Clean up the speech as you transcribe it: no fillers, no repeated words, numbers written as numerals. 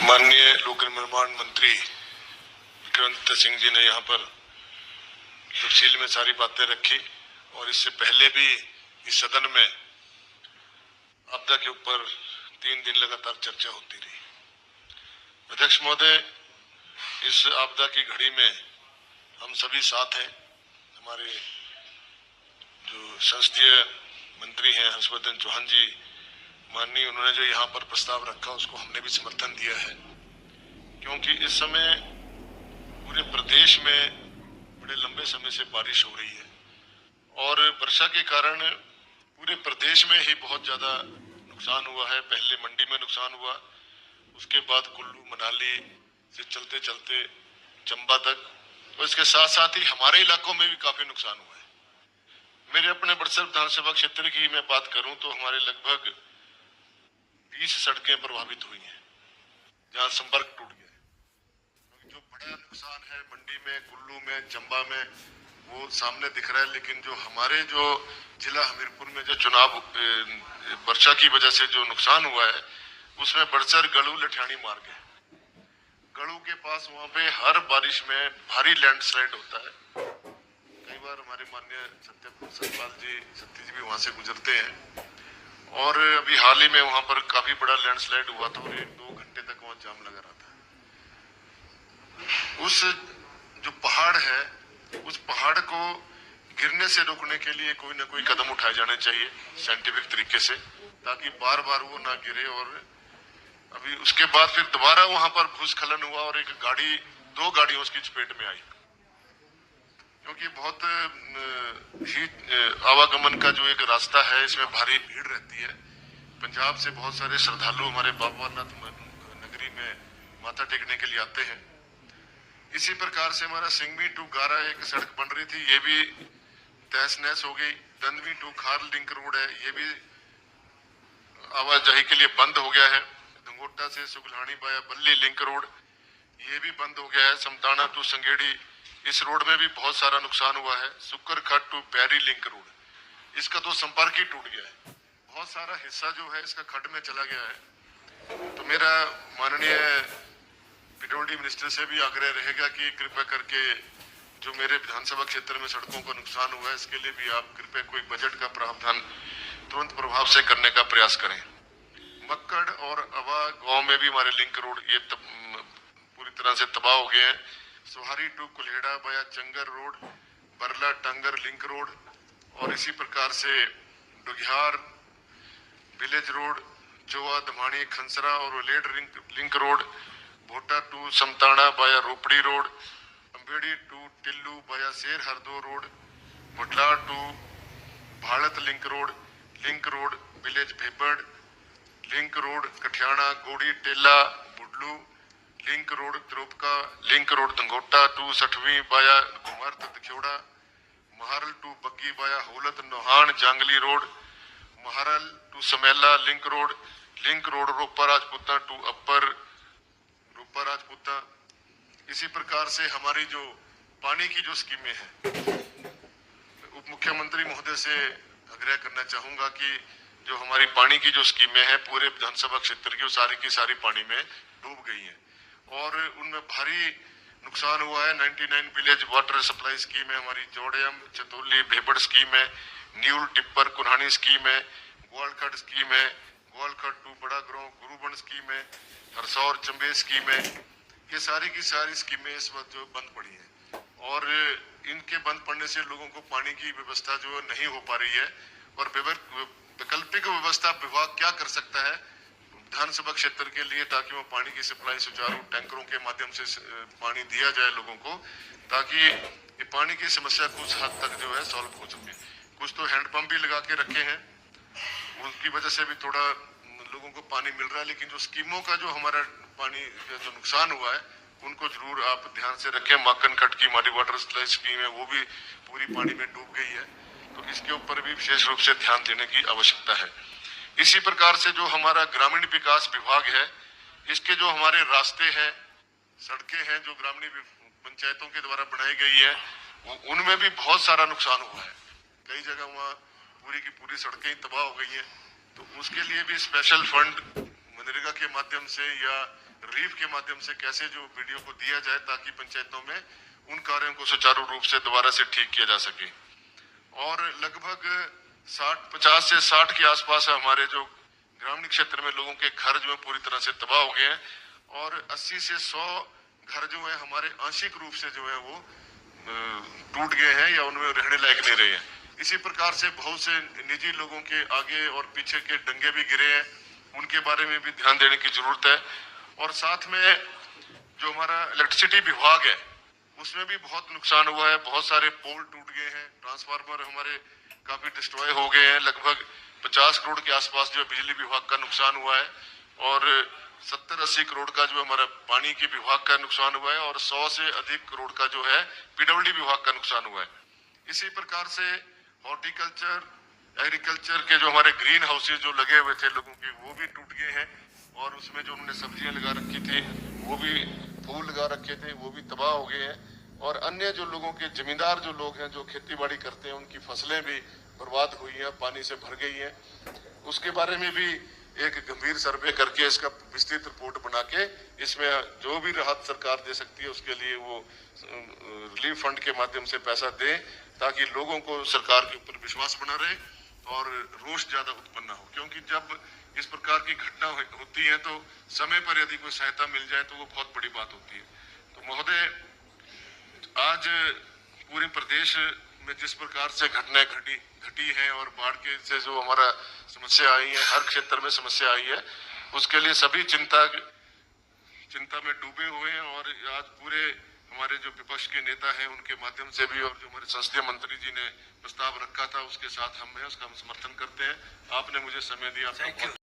माननीय लोक निर्माण मंत्री मुख्यमंत्री सिंह जी ने यहाँ पर तफसील में सारी बातें रखी और इससे पहले भी इस सदन में आपदा के ऊपर 3 दिन लगातार चर्चा होती रही। अध्यक्ष महोदय, इस आपदा की घड़ी में हम सभी साथ हैं। हमारे जो संसदीय मंत्री हैं हर्षवर्धन चौहान जी माननीय, उन्होंने जो यहाँ पर प्रस्ताव रखा उसको हमने भी समर्थन दिया है, क्योंकि इस समय पूरे प्रदेश में बड़े लंबे समय से बारिश हो रही है और वर्षा के कारण पूरे प्रदेश में ही बहुत ज्यादा नुकसान हुआ है। पहले मंडी में नुकसान हुआ, उसके बाद कुल्लू मनाली से चलते चलते चंबा तक, और इसके साथ साथ ही हमारे इलाकों में भी काफी नुकसान हुआ है। मेरे अपने बड़सर विधानसभा क्षेत्र की मैं बात करूं तो हमारे लगभग 20 सड़कें प्रभावित हुई हैं जहां संपर्क टूट गया है। जो बड़ा नुकसान है मंडी में, कुल्लू में, चंबा में, वो सामने दिख रहा है, लेकिन जो हमारे जो जिला हमीरपुर में जो चुनाव वर्षा की वजह से जो नुकसान हुआ है उसमें बड़सर गड़ू लठियाणी मार्ग है। गड़ू के पास वहां पे हर बारिश में भारी लैंडस्लाइड होता है। कई बार हमारे माननीय सत्यपाल जी सत्ती जी भी वहां से गुजरते हैं और अभी हाल ही में वहां पर काफी बड़ा लैंडस्लाइड हुआ था और 1-2 घंटे तक वहां जाम लगा रहा था। उस जो पहाड़ है, उस पहाड़ को गिरने से रोकने के लिए कोई ना कोई कदम उठाए जाने चाहिए साइंटिफिक तरीके से, ताकि बार बार वो ना गिरे। और अभी उसके बाद फिर दोबारा वहां पर भूस्खलन हुआ और एक गाड़ी, 2 गाड़ियां उसकी चपेट में आई, क्योंकि बहुत ही आवागमन का जो एक रास्ता है इसमें भारी भीड़ रहती है। पंजाब से बहुत सारे श्रद्धालु हमारे बाबानाथ नगरी में माथा टेकने के लिए आते हैं। इसी प्रकार से हमारा सिंगवी टू गारा एक सड़क बन रही थी, ये भी तहस नहस हो गई। दंदवी टू खार लिंक रोड है, ये भी आवाजाही के लिए बंद हो गया है। धंगोटा से सुगलानी बाया बल्ली लिंक रोड ये भी बंद हो गया है। समताना टू संगेड़ी इस रोड में भी बहुत सारा नुकसान हुआ है। सुक्कर खट टू बैरी लिंक रोड, इसका तो संपर्क ही टूट गया है। बहुत सारा हिस्सा जो है इसका खड्ड में चला गया है। तो मेरा माननीय पीडब्ल्यूडी मिनिस्टर से भी आग्रह रहेगा कि कृपया करके जो मेरे विधानसभा क्षेत्र में सड़कों का नुकसान हुआ है इसके लिए भी आप कृपया कोई बजट का प्रावधान तुरंत प्रभाव से करने का प्रयास करें। मक्कड़ और अवा गांव में भी हमारे लिंक रोड ये पूरी तरह से तबाह हो गए हैं। सोहारी to Kulhera via Changar road, Barla Tangar link road, और इसी प्रकार से डुगिहार विलेज रोड, जोआ धमाणी खंसरा और Uled link road, Bhota to Samtana via Ropri road, Amberi to Tillu via Sher Hardo road, Butla to Bharat link road village Bhebar link road, Kathiana Godi Tela Budlu link road, Tropka link road, Dhangota to 60वीं via Ghumart Dakhera, Maharal to Baggi via Holat Nohan Jangli road, Maharal to Samela link road Ropa Rajputa to अपर रूपा राजपूता। इसी प्रकार से हमारी जो पानी की जो स्कीमें हैं, उप मुख्यमंत्री महोदय से आग्रह करना चाहूंगा कि जो हमारी पानी की जो स्कीमें हैं पूरे विधानसभा क्षेत्र की, सारी की सारी पानी में डूब गई हैं और उनमें भारी नुकसान हुआ है। 99 विलेज वाटर सप्लाई स्कीम है हमारी, जोड़ियम चतोली भेबड़ स्कीम है, न्यूल टिप्पर कुन्हानी स्कीम है, ग्वालखड़ स्कीम है, ग्वालखड़ टू बड़ा ग्रोह गुरुबन स्कीम है, हरसौर चंबे स्कीम है। ये सारी की सारी स्कीमें इस वक्त जो बंद पड़ी है और इनके बंद पड़ने से लोगों को पानी की व्यवस्था जो नहीं हो पा रही है। और वैकल्पिक व्यवस्था विभाग क्या कर सकता है विधानसभा क्षेत्र के लिए, ताकि वो पानी की सप्लाई सुचारू टैंकरों के माध्यम से पानी दिया जाए लोगों को, ताकि ये पानी की समस्या कुछ हद तक जो है सॉल्व हो सके। कुछ तो हैंडपंप भी लगा के रखे हैं, उनकी वजह से भी थोड़ा लोगों को पानी मिल रहा है, लेकिन जो स्कीमों का जो हमारा पानी जो नुकसान हुआ है उनको जरूर आप ध्यान से रखें। माकन खट की हमारी वाटर सप्लाई स्कीम है वो भी पूरी पानी में डूब गई है, तो इसके ऊपर भी विशेष रूप से ध्यान देने की आवश्यकता है। इसी प्रकार से जो हमारा ग्रामीण विकास विभाग है, इसके जो हमारे रास्ते हैं, सड़कें हैं जो ग्रामीण पंचायतों के द्वारा बनाई गई है, उनमें भी बहुत सारा नुकसान हुआ है। कई जगह वहाँ पूरी की पूरी सड़कें तबाह हो गई हैं, तो उसके लिए भी स्पेशल फंड मनरेगा के माध्यम से या रिलीफ के माध्यम से कैसे जो वीडियो को दिया जाए ताकि पंचायतों में उन कार्यों को सुचारू रूप से दोबारा से ठीक किया जा सके। और लगभग 50 से 60 के आसपास हमारे जो ग्रामीण क्षेत्र में लोगों के घर जो है पूरी तरह से तबाह हो गए हैं और 80 से 100 घर जो है हमारे आंशिक रूप से जो है वो टूट गए हैं या उनमें रहने लायक नहीं रहे हैं। इसी प्रकार से बहुत से निजी लोगों के आगे और पीछे के डंगे भी गिरे हैं, उनके बारे में भी ध्यान देने की जरूरत है। और साथ में जो हमारा इलेक्ट्रिसिटी विभाग है उसमें भी बहुत नुकसान हुआ है, बहुत सारे पोल टूट गए हैं, ट्रांसफार्मर हमारे काफी डिस्ट्रॉय हो गए हैं। लगभग 50 करोड़ के आसपास जो बिजली विभाग का नुकसान हुआ है और 70-80 करोड़ का जो हमारा पानी के विभाग का नुकसान हुआ है और 100 से अधिक करोड़ का जो है पीडब्ल्यूडी विभाग का नुकसान हुआ है। इसी प्रकार से हॉर्टिकल्चर, एग्रीकल्चर के जो हमारे ग्रीन हाउसेज जो लगे हुए थे लोगों के वो भी टूट गए हैं और उसमें जो उन्होंने सब्जियां लगा रखी थी वो भी, फूल लगा रखे थे वो भी तबाह हो गए हैं। और अन्य जो लोगों के जमींदार जो लोग हैं जो खेती बाड़ी करते हैं उनकी फसलें भी बर्बाद हुई हैं, पानी से भर गई हैं। उसके बारे में भी एक गंभीर सर्वे करके इसका विस्तृत रिपोर्ट बना के इसमें जो भी राहत सरकार दे सकती है उसके लिए वो रिलीफ फंड के माध्यम से पैसा दे ताकि लोगों को सरकार के ऊपर विश्वास बना रहे और रोष ज्यादा उत्पन्न ना हो। क्योंकि जब इस प्रकार की घटना होती है तो समय पर यदि कोई सहायता मिल जाए तो वो बहुत बड़ी बात होती है। तो महोदय, आज पूरे प्रदेश में जिस प्रकार से घटनाएं घटी हैं और बाढ़ के से जो हमारा समस्या आई है, हर क्षेत्र में समस्या आई है, उसके लिए सभी चिंता में डूबे हुए हैं। और आज पूरे हमारे जो विपक्ष के नेता हैं उनके माध्यम से भी और जो हमारे संसदीय मंत्री जी ने प्रस्ताव रखा था उसके साथ हम हैं, उसका हम समर्थन करते हैं। आपने मुझे समय दिया, आपका बहुत